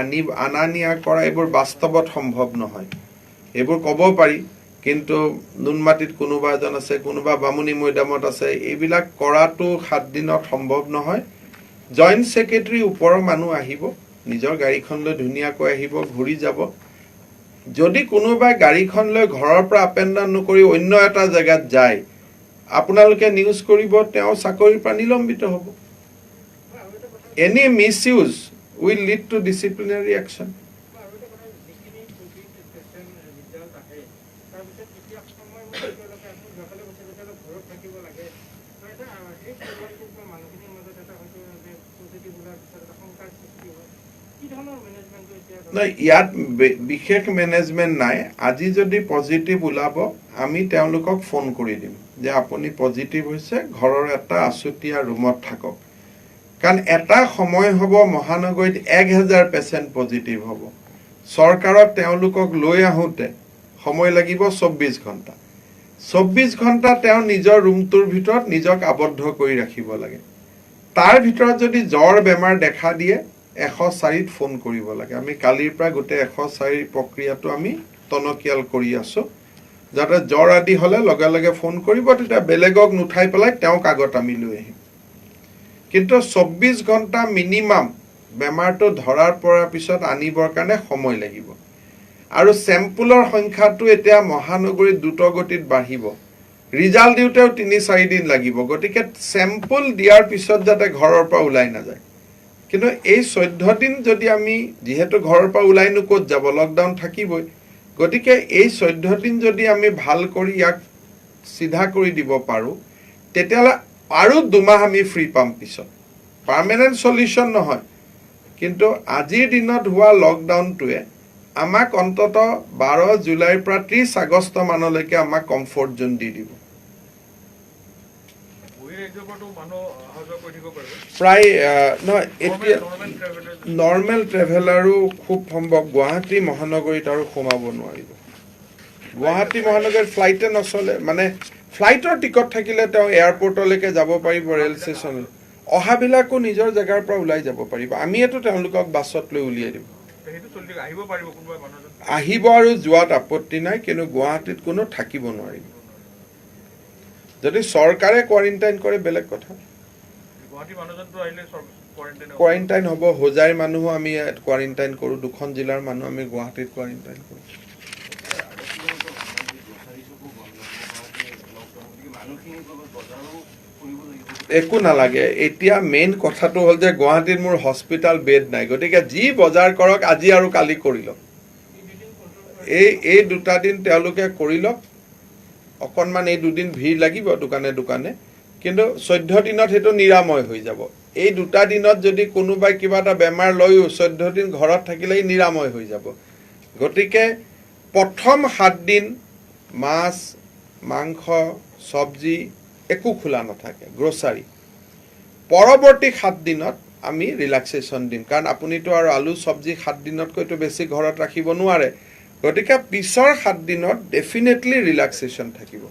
আনা নিয়া কৰা এইবোৰ বাস্তৱত সম্ভৱ নহয়। এইবোৰ ক'ব পাৰি, কিন্তু নুনমাটিত কোনোবা এজন আছে, কোনোবা বামুণী মৈদামত আছে, এইবিলাক কৰাটো 7 দিনত সম্ভৱ নহয়। জইণ্ট ছেক্ৰেটাৰী ওপৰৰ মানুহ আহিব, নিজৰ গাড়ীখন লৈ ধুনীয়াকৈ আহিব, ঘূৰি যাব। যদি কোনোবাই গাড়ীখন লৈ ঘৰৰ পৰা আপ এণ্ড ডাউন নকৰি অন্য এটা জেগাত যায়, আপোনালোকে নিউজ কৰিব, তেওঁ চাকৰিৰ পৰা নিলম্বিত হ'ব। Any misuse will lead to disciplinary action. ইয়াত বিশেষ মেনেজমেণ্ট নাই। আজি যদি পজিটিভ ওলাব আমি তেওঁলোকক ফোন কৰি দিম যে আপুনি পজিটিভ হৈছে, ঘৰৰ এটা আছুতীয়া ৰুমত থাকক। কাৰণ এটা সময় হ'ব মহানগৰীত 1000 পেচেণ্ট পজিটিভ হ'ব। চৰকাৰক তেওঁলোকক লৈ আহোঁতে সময় লাগিব 24 ঘণ্টা। 24 ঘণ্টা তেওঁ নিজৰ ৰুমটোৰ ভিতৰত নিজক আবদ্ধ কৰি ৰাখিব লাগে। তাৰ ভিতৰত যদি জ্বৰ বেমাৰ দেখা দিয়ে 104ত ফোন কৰিব লাগে। আমি কালিৰ পৰা গোটেই 104 প্ৰক্ৰিয়াটো আমি টনকিয়াল কৰি আছোঁ, যাতে জ্বৰ আদি হ'লে লগে লগে ফোন কৰিব, তেতিয়া বেলেগক নুঠাই পেলাই তেওঁক আগত আমি লৈ আহিম। কিন্তু 24 ঘণ্টা মিনিমাম বেমাৰটো ধৰাৰ পৰা পিছত আনিবৰ কাৰণে সময় লাগিব। আৰু চেম্পুলৰ সংখ্যাটো এতিয়া মহানগৰীত দ্ৰুতগতিত বাঢ়িব। ৰিজাল্ট দিওঁতেও 3-4 দিন লাগিব। গতিকে চেম্পুল দিয়াৰ পিছত যাতে ঘৰৰ পৰা ওলাই নাযায়। কিন্তু এই 14 দিন যদি আমি, যিহেতু ঘৰৰ পৰা ওলাইনো ক'ত যাব, লকডাউন থাকিবই, গতিকে এই 14 দিন যদি আমি ভাল কৰি ইয়াক চিধা কৰি দিব পাৰোঁ, তেতিয়াহ'লে আৰু 2 মাহ আমি ফ্ৰী পাম পিছত। পাৰ্মানেণ্ট চলিউশ্যন নহয়, কিন্তু আজিৰ দিনত হোৱা লকডাউনটোৱে আমাক অন্তত 12 জুলাইৰ পৰা 30 আগষ্ট মানলৈকে আমাক কমফৰ্ট জোন দি দিব। প্ৰায় নহয়, এতিয়া নৰ্মেল ট্ৰেভেলাৰো খুব সম্ভৱ গুৱাহাটী মহানগৰীত আৰু সোমাব নোৱাৰিব। গুৱাহাটী মহানগৰীত ফ্লাইটে নচলে, মানে ফ্লাইটৰ টিকট থাকিলে তেওঁ এয়াৰপৰ্টলৈকে যাব পাৰিব, ৰেল ষ্টেচনলৈ। অহাবিলাকো নিজৰ জেগাৰ পৰা ওলাই যাব পাৰিব। আমিয়েতো তেওঁলোকক বাছত লৈ উলিয়াই দিব। আহিব আৰু যোৱাত আপত্তি নাই, কিন্তু গুৱাহাটীত কোনো থাকিব নোৱাৰিব। যদি চৰকাৰে কোৱাৰেণ্টাইন কৰে বেলেগ কথা গুৱাহাটী মানুহজনটো আহিলে কোৱাৰেণ্টাইন কোৱাৰেণ্টাইন হ'ব হোজাইৰ মানুহো আমি কোৱাৰেণ্টাইন কৰোঁ দুখন জিলাৰ মানুহ আমি গুৱাহাটীত কোৱাৰেণ্টাইন কৰোঁ একো নালাগে এতিয়া মেইন কথাটো হ'ল যে গুৱাহাটীত মোৰ হস্পিটেল বেড নাই গতিকে যি বজাৰ কৰক আজি আৰু কালি কৰি লওক এই দুটা দিন তেওঁলোকে কৰি লওক অকণমান এই দুদিন ভিৰ লাগিব দোকানে দোকানে কিন্তু 14 দিনত সেইটো নিৰাময় হৈ যাব এই দুটা দিনত যদি কোনোবাই কিবা এটা বেমাৰ লৈও 14 দিন ঘৰত থাকিলেই নিৰাময় হৈ যাব গতিকে প্ৰথম 7 দিন মাছ মাংস সবজি একো খোলা নাথাকে গ্ৰোসাৰী পৰৱৰ্তী 7 দিনত আমি ৰিলেক্সেশ্যন দিম কাৰণ আপুনিতো আৰু আলু সবজি 7 দিনতকৈতো বেছি ঘৰত ৰাখিব নোৱাৰে গতিকে পিছৰ 7 দিনত ডেফিনেটলি ৰিলেক্সেশ্যন থাকিব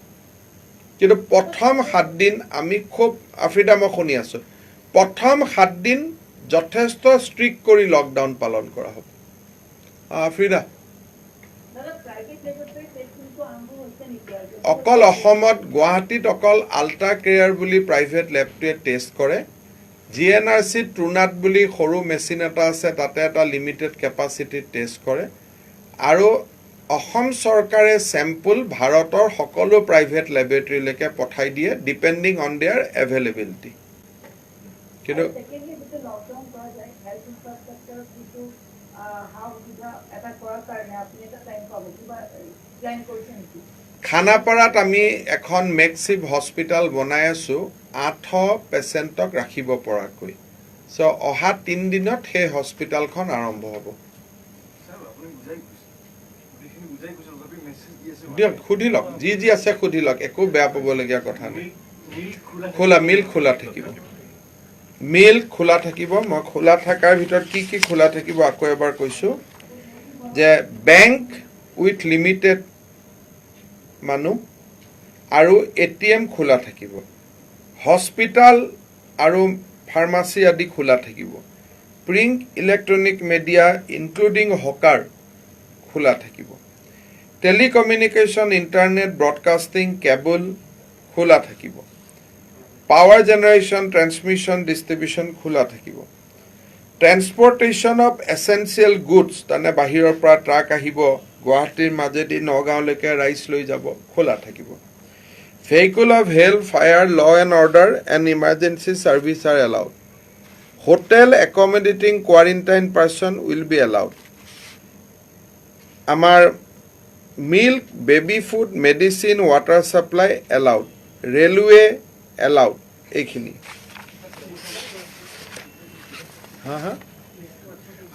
কিন্তু প্ৰথম 7 দিন আমি খুব আফ্ৰিদা মই শুনি আছো প্ৰথম 7 দিন যথেষ্ট ষ্ট্ৰিক্ট কৰি লকডাউন পালন কৰা হ'ব আফ্ৰিদা অকল অসমত গুৱাহাটীত অকল আল্ট্ৰা কেয়াৰ বুলি প্ৰাইভেট লেবটোৱে টেষ্ট কৰে জিএনআৰচি ট্ৰুনাট বুলি সৰু মেচিন এটা আছে তাতে এটা লিমিটেড কেপাচিটি টেষ্ট কৰে আৰু অসম চৰকাৰে স্যাম্পল ভাৰতৰ সকলো প্ৰাইভেট ল্যাবৰেটৰীলৈকে পঠাই দিয়ে ডিপেন্ডিং অন देयर এভেইলেবিলিটি কিন্তু খানাপাৰাত আমি এখন মেক্সিভ হস্পিটাল বনাই আছো 800 পেশেন্টক ৰাখিব পৰাকৈ সো অহা 3 দিনত সেই হস্পিটালখন আৰম্ভ হ'ব দিয়ক খুদিলক যি আছে খুদিলক একো বেয়া পাবলগীয়া কথা নাই খোলা মিল খোলা থাকিব মই খোলা থাকাৰ ভিতৰত কি খোলা থাকিব আকৌ এবাৰ কৈছো যে বেংক উইথ লিমিটেড মানুহ আৰু এটিএম খোলা থাকিব হস্পিটাল আৰু ফাৰ্মাসী আদি খোলা থাকিব print electronic media including hawker খোলা থাকিব টেলিকমিউনিকেশ্যন ইন্টাৰনেট ব্ৰডকাষ্টিং কেবল খোলা থাকিব পাৱাৰ জেনাৰেশ্যন ট্ৰান্সমিশ্যন ডিস্ট্ৰিবিউশ্যন খোলা থাকিব ট্ৰান্সপৰ্টেশ্যন অফ এসেনশিয়েল গুডছ তানে বাহিৰৰ পৰা ট্ৰাক আহিব গুৱাহাটীৰ মাজেদি নগাঁওলৈকে ৰাইচ লৈ যাব খোলা থাকিব vehicle of health fire law and order and emergency service are allowed hotel accommodating quarantine person will be allowed amar milk baby food medicine water supply allowed railway allowed ekhini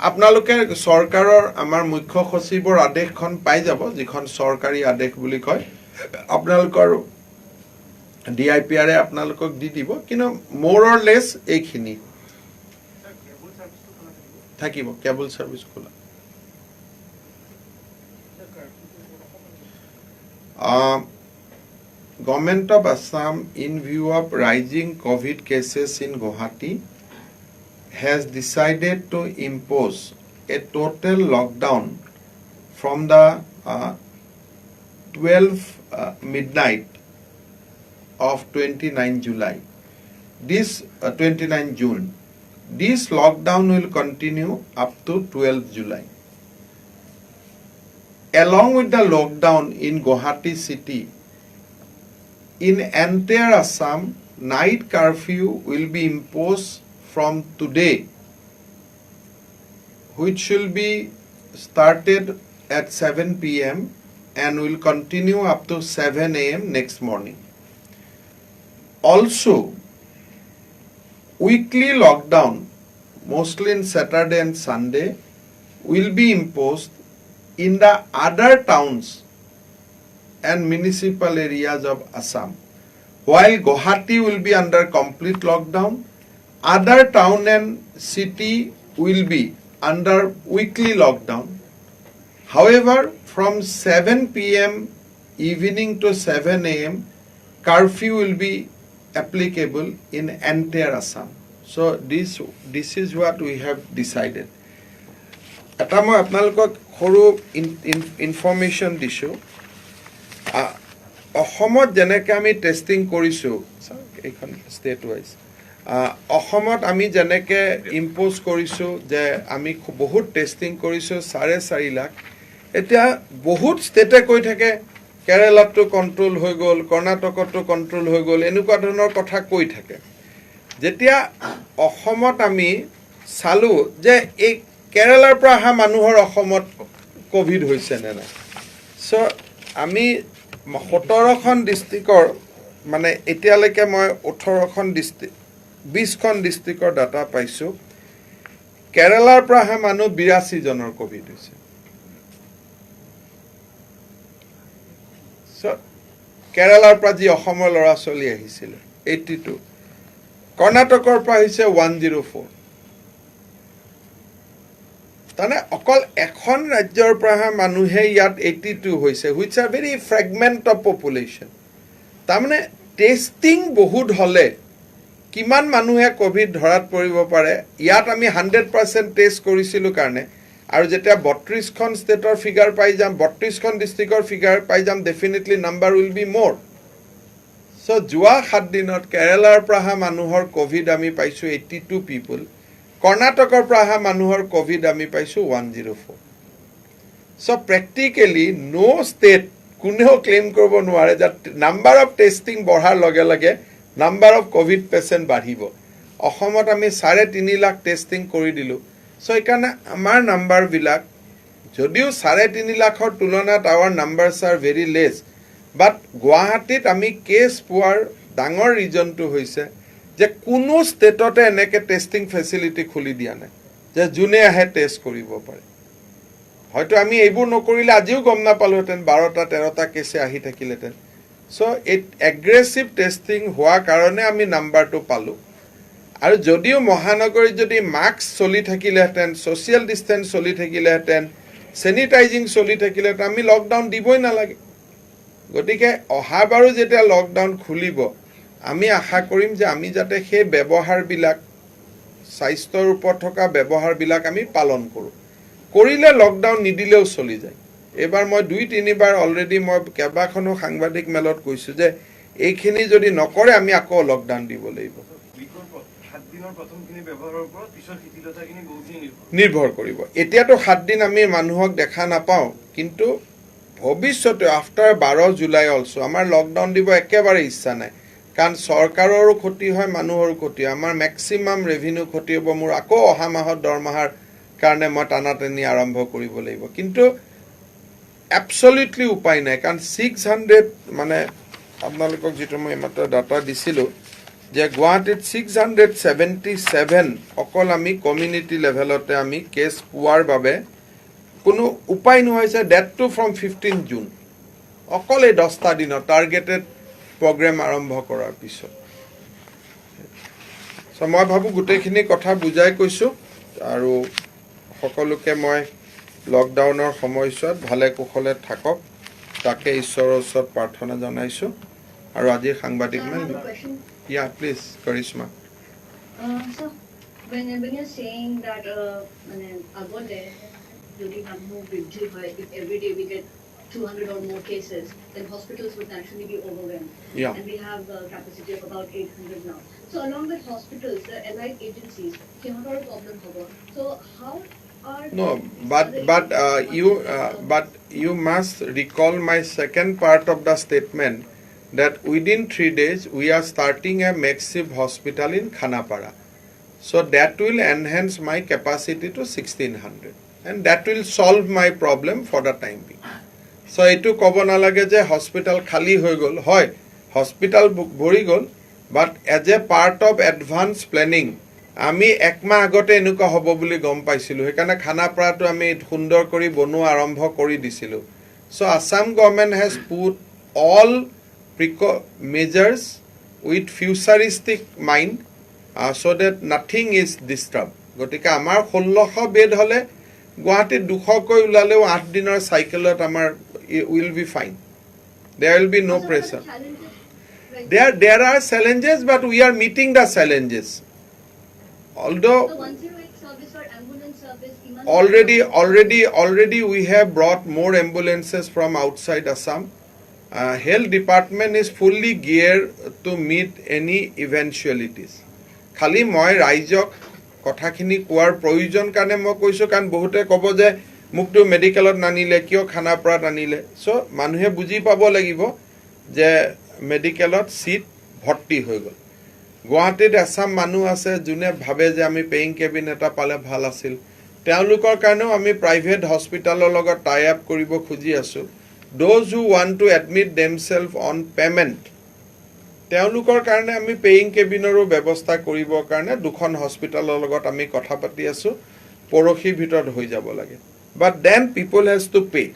আপোনালোকে সৰকাৰৰ আমাৰ মুখ্য সচিবৰ আদেশখন পাই যাব যিখন সৰকাৰি আদেশ বুলি কয় আপোনালোকৰ ডিআইপিআৰে আপোনালোকক দি দিব কিন্তু মোৰ অৰ লেস এইখিনি থাকিব কেবল সার্ভিস খোলা Government of Assam in view of rising COVID cases in Guwahati has decided to impose a total lockdown from the midnight of 29 July. This 29 June. This lockdown will continue up to 12 July. Along with the lockdown in Guwahati city, in entire Assam, night curfew will be imposed from today, which will be started at 7 p.m. and will continue up to 7 a.m. next morning. Also, weekly lockdown, mostly in Saturday and Sunday, will be imposed in the other towns and municipal areas of Assam. While Guwahati will be under complete lockdown, other town and city will be under weekly lockdown. However, from 7 p.m. evening to 7 a.m., curfew will be applicable in entire Assam. So this is what we have decided. এটা মই আপোনালোকক সৰু ইনফৰমেশ্যন দিছোঁ অসমত যেনেকৈ আমি টেষ্টিং কৰিছোঁ এইখন ষ্টেট ৱাইজ অসমত আমি যেনেকৈ ইম্প'জ কৰিছোঁ যে আমি বহুত টেষ্টিং কৰিছোঁ 4.5 লাখ এতিয়া বহুত ষ্টেটে কৈ থাকে কেৰেলাতো কণ্ট্ৰল হৈ গ'ল কৰ্ণাটকতো কণ্ট্ৰল হৈ গ'ল এনেকুৱা ধৰণৰ কথা কৈ থাকে যেতিয়া অসমত আমি চালোঁ যে এই কেৰেলাৰ পৰা অহা মানুহৰ অসমত কোভিড হৈছে নে নাই চ' আমি 17খন ডিষ্ট্ৰিক্টৰ মানে এতিয়ালৈকে মই 18খন ডিষ্ট্ৰিক্ট 20খন ডিষ্ট্ৰিক্টৰ ডাটা পাইছোঁ কেৰেলাৰ পৰা অহা মানুহ 82 জনৰ কোভিড হৈছে চ' কেৰেলাৰ পৰা যি অসমৰ ল'ৰা ছোৱালী আহিছিলে 82 কৰ্ণাটকৰ পৰা হৈছে 104 তাৰমানে অকল এখন ৰাজ্যৰ পৰা অহা মানুহে ইয়াত 82 হৈছে which are very fragment of population তাৰমানে টেষ্টিং বহুত হ'লে কিমান মানুহে কোভিড ধৰাত পৰিব পাৰে ইয়াত আমি 100% টেষ্ট কৰিছিলোঁ কাৰণে আৰু যেতিয়া 32খন ষ্টেটৰ ফিগাৰ পাই যাম 32খন ডিষ্ট্ৰিক্টৰ ফিগাৰ পাই যাম ডেফিনেটলি নাম্বাৰ উইল বি মোৰ চ' যোৱা 7 দিনত কেৰেলাৰ পৰা অহা মানুহৰ কোভিড আমি পাইছোঁ 82 পিপল কৰ্ণাটকৰ পৰা অহা মানুহৰ কোভিড আমি পাইছোঁ 104 চ' প্ৰেক্টিকেলি ন' ষ্টেট কোনেও ক্লেইম কৰিব নোৱাৰে যে নাম্বাৰ অফ টেষ্টিং বঢ়াৰ লগে লগে নাম্বাৰ অফ কোভিড পেচেণ্ট বাঢ়িব অসমত আমি 3.5 লাখ টেষ্টিং কৰি দিলোঁ চ' সেইকাৰণে আমাৰ নাম্বাৰবিলাক যদিও 3.5 লাখৰ তুলনাত our numbers are very less but গুৱাহাটীত আমি কেছ পোৱাৰ ডাঙৰ ৰিজনটো হৈছে যে কোনো ষ্টেটতে এনেকৈ টেষ্টিং ফেচিলিটি খুলি দিয়া নাই যে যোনে আহে টেষ্ট কৰিব পাৰে হয়তো আমি এইবোৰ নকৰিলে আজিও গম নাপালোহেঁতেন 12টা 13টা কেছে আহি থাকিলেহেঁতেন চ' এগ্ৰেছিভ টেষ্টিং হোৱাৰ কাৰণে আমি নাম্বাৰটো পালোঁ আৰু যদিও মহানগৰীত যদি মাস্ক চলি থাকিলেহেঁতেন ছ'চিয়েল ডিষ্টেঞ্চ চলি থাকিলেহেঁতেন চেনিটাইজিং চলি থাকিলেহেঁতেন আমি লকডাউন দিবই নালাগে গতিকে অহাবাৰো যেতিয়া লকডাউন খুলিব আমি আশা কৰিম যে আমি যাতে সেই ব্যৱহাৰবিলাক স্বাস্থ্যৰ ওপৰত থকা ব্যৱহাৰবিলাক আমি পালন কৰোঁ কৰিলে লকডাউন নিদিলেও চলি যায় এবাৰ মই 2-3 বাৰ অলৰেডি মই কেইবাখনো সাংবাদিক মেলত কৈছোঁ যে এইখিনি যদি নকৰে আমি আকৌ লকডাউন দিব লাগিব নিৰ্ভৰ কৰিব এতিয়াতো 7 দিন আমি মানুহক দেখা নাপাওঁ কিন্তু ভৱিষ্যতে আফটাৰ 12 জুলাই অলছো আমাৰ লকডাউন দিব একেবাৰে ইচ্ছা নাই কাৰণ চৰকাৰৰো ক্ষতি হয় মানুহৰো ক্ষতি হয় আমাৰ মেক্সিমাম ৰেভিনিউ ক্ষতি হ'ব মোৰ আকৌ অহা মাহত দৰমহাৰ কাৰণে মই টানাটানি আৰম্ভ কৰিব লাগিব কিন্তু এবছলিউটলি উপায় নাই কাৰণ 600 মানে আপোনালোকক যিটো মই এইমাত্ৰ ডাটা দিছিলোঁ যে গুৱাহাটীত 677 অকল আমি কমিউনিটি লেভেলতে আমি কেছ পোৱাৰ বাবে কোনো উপায় নোহোৱা ডেটটো ফ্ৰম 15 জুন অকল এই 10টা দিনত টাৰ্গেটেড প্ৰগ্ৰেম আৰম্ভ কৰাৰ পিছত চ' মই ভাবোঁ গোটেইখিনি কথা বুজাই কৈছোঁ আৰু সকলোকে মই লকডাউনৰ সময়ছোৱাত ভালে কুশলে থাকক তাকে ঈশ্বৰৰ ওচৰত প্ৰাৰ্থনা জনাইছোঁ আৰু আজিৰ সাংবাদিক মেল Yeah, please, Karishma. So, when you're saying that, if every day we get 200 or more cases, then hospitals would naturally be overwhelmed. Yeah. And we have a capacity of about 800 now. So, along with hospitals, the allied agencies, cannot have a problem cover. So, how are No, but you must recall my second part of the statement. That within 3 days we are starting a massive hospital in Khanapara. So that will enhance my capacity to 1600 and that will solve my problem for the time being. So etu kobo nalage je hospital khali hoy gol hoy hospital bori gol but as a part of advanced planning ami ekma agote enuka hobo boli gom paisilu hekane Khanapara to ami sundor kori bonu arambho kori disilu. So Assam government has put all measures with futuristic mind so that nothing is disturbed. গতিকে আমাৰ 1600 বেড হলে গুৱাহাটীত 200 কৈ উলালেও 8 দিনৰ সাইকেলত আমাৰ will be fine. There will be no pressure. There are challenges but we are meeting the challenges. Although the 108 service or ambulance service already we have brought more ambulances from outside Assam. health department is fully geared to meet any eventualities. খালি মই ৰাইজক কথাখিনি কোৱাৰ প্ৰয়োজন কাৰণে মই কৈছোঁ, কাৰণ বহুতে ক'ব যে মোকতো মেডিকেলত নানিলে কিয়, খানাপাৰাত আনিলে। চ' মানুহে বুজি পাব লাগিব যে মেডিকেলত চিট ভৰ্তি হৈ গ'ল। গুৱাহাটীত এছাম মানুহ আছে যোনে ভাবে যে আমি পেয়িং কেবিন এটা পালে ভাল আছিল। তেওঁলোকৰ কাৰণেও আমি প্ৰাইভেট হস্পিটেলৰ লগত টাই আপ কৰিব খুজি আছোঁ। Those who want to admit themselves on payment, তেওঁলোকৰ কাৰণে আমি পেয়িং কেবিনৰো ব্যৱস্থা কৰিবৰ কাৰণে দুখন হস্পিটেলৰ লগত আমি কথা পাতি আছোঁ। পৰহিৰ ভিতৰত হৈ যাব লাগে। But then people has to pay.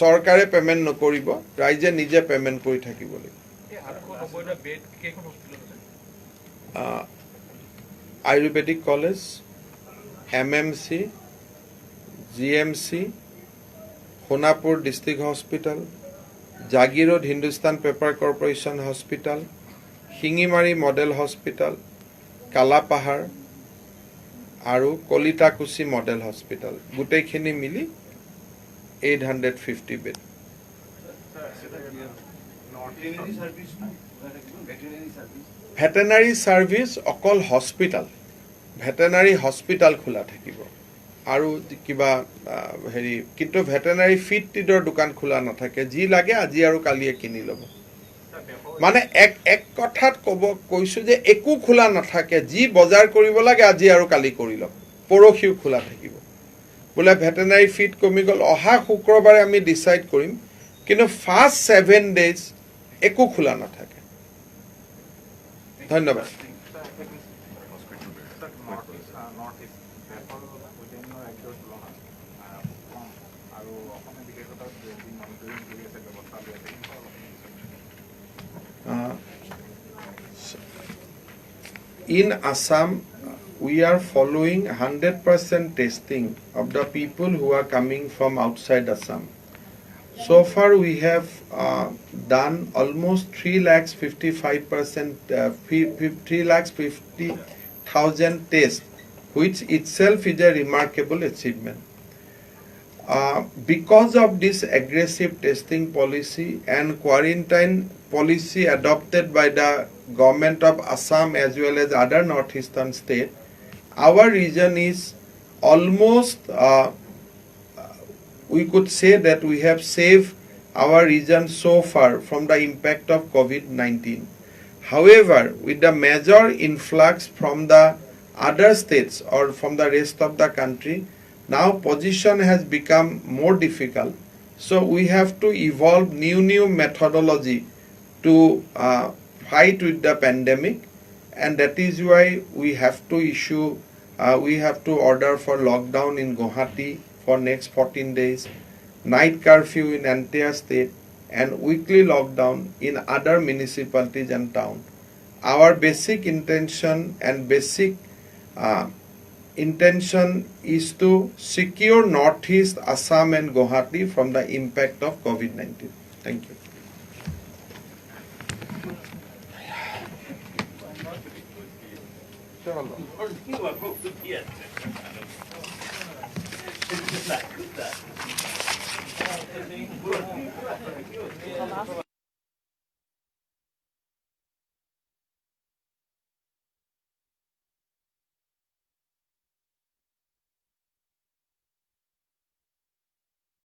চৰকাৰে পেমেণ্ট নকৰিব, ৰাইজে নিজে পেমেণ্ট কৰি থাকিব লাগিব। Ayurvedic college, MMC, GMC, Sonapur district hospital, Jagiroad Hindustan paper corporation hospital, Singimari model hospital, Kalapahar আৰু কলিতাকুছি মডেল হস্পিটেল, গোটেইখিনি মিলি 850 বেড। ভেটেনাৰী ছাৰ্ভিচ অকল হস্পিটেল, ভেটেনাৰী হস্পিটেল খোলা থাকিব আৰু কিবা হেৰি, কিন্তু ভেটেনাৰী ফিড টিডৰ দোকান খোলা নাথাকে। যি লাগে আজি আৰু কালিয়ে কিনি ল'ব। মানে এক কথাত কৈছোঁ যে একো খোলা নাথাকে, যি বজাৰ কৰিব লাগে আজি আৰু কালি কৰি ল'ব, পৰহিও খোলা থাকিব। বোলে ভেটেনাৰী ফিড কমি গ'ল, অহা শুক্ৰবাৰে আমি ডিচাইড কৰিম, কিন্তু ফাৰ্ষ্ট 7 days একো খোলা নাথাকে। ধন্যবাদ। In Assam, we are following 100% testing of the people who are coming from outside Assam. So far, we have done almost 3,50,000 tests, which itself is a remarkable achievement. Because of this aggressive testing policy and quarantine policy adopted by the government of Assam as well as other northeastern states, our region is almost, we could say that we have saved our region so far from the impact of COVID-19. However, with the major influx from the other states or from the rest of the country, now position has become more difficult. So we have to evolve new methodology to fight with the pandemic, and that is why we have to order for lockdown in Guwahati for next 14 days, night curfew in entire state, and weekly lockdown in other municipalities and towns. Our basic intention is to secure Northeast Assam and Guwahati from the impact of COVID-19. Thank you.